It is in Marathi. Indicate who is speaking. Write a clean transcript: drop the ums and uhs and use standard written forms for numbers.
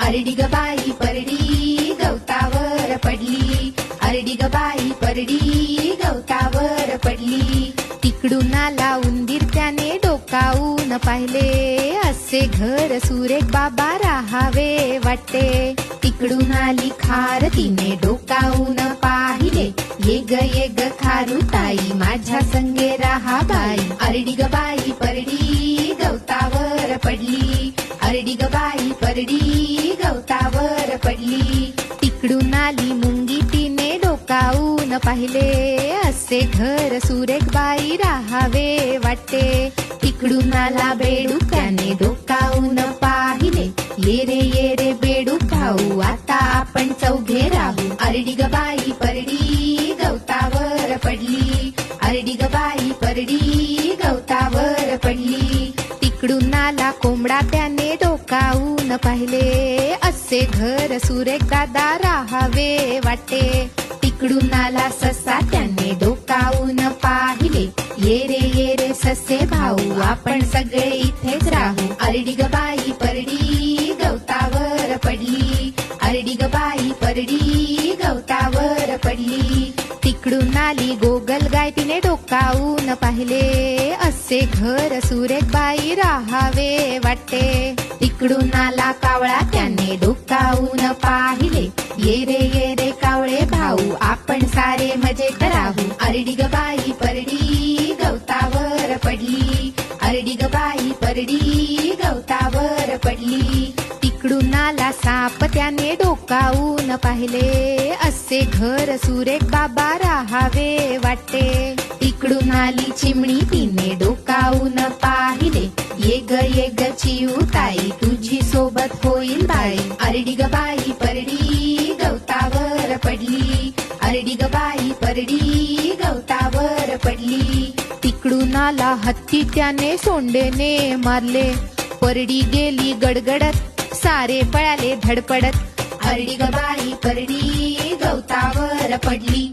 Speaker 1: अरडी ग बाई परडी गवतावर पडली, अरडी ग बाई परडी गवतावर पडली. तिकडून आला उंदीर त्याने डोकावून पाहिले, असे घर सुरेख बाबा राहावे वाटते. तिकडून आली खार तिने डोकावून पाहिले, ये ग खारुताई माझ्या संगे राहा बाई. अरडी ग बाई परडी गवतावर पडली, अरडी ग बाई परडी गवतावर पडली. तिकडून आली मुंगी तिने डोकावून पाहिले, असे घर सुरेख बाई राहावे वाटते. तिकडून आला बेडूक त्याने डोकावून पाहिले, ये रे बेडूक भाऊ आता आपण चौघे राहू. अरडी ग बाई परडी गवतावर पडली, अरडी ग बाई परडी गवतावर पडली. तिकडून आला कोंबडा त्याने डोकावून पाहिले, असे घर सुरेख दादा राहावे वाटते. तिकडून आला ससा त्याने डोकावून पाहिले, ये रे ससे भाऊ आपण सगळे इथेच राहू. अरडी ग बाई परडी गवतावर पडली, अरडी ग बाई परडी गवतावर पडली. तिकडून आली गोगल गाय तिने डोकावून पाहिले, असे घर सुरेख बाई राहावे वाटते. तिकडून आला कावळा त्याने डोकावून पाहिले, ये रे कावळे भाऊ आपण सारे मजेत राहू. अरडी ग बाई परडी गवतावर पडली, अरडी ग बाई परडी गवतावर पडली. तिकडून आला साप त्याने डोकावून पाहिले, असे घर सुरेख बाबा राहावे वाटते. तिकडून आली चिमणी तिने डोकावून पाहिले, ये ग चिऊताई तुझी सोबत होईल बाई. अरडी ग बाई परडी गवतावर पडली, अरडी ग बाई परडी गवतावर पडली. तिकडून आला हत्ती त्याने सोंडेने मारले, परडी गेली गडगडत सारे पळाले धडपडत. अरडी ग बाई परडी गवतावर पडली.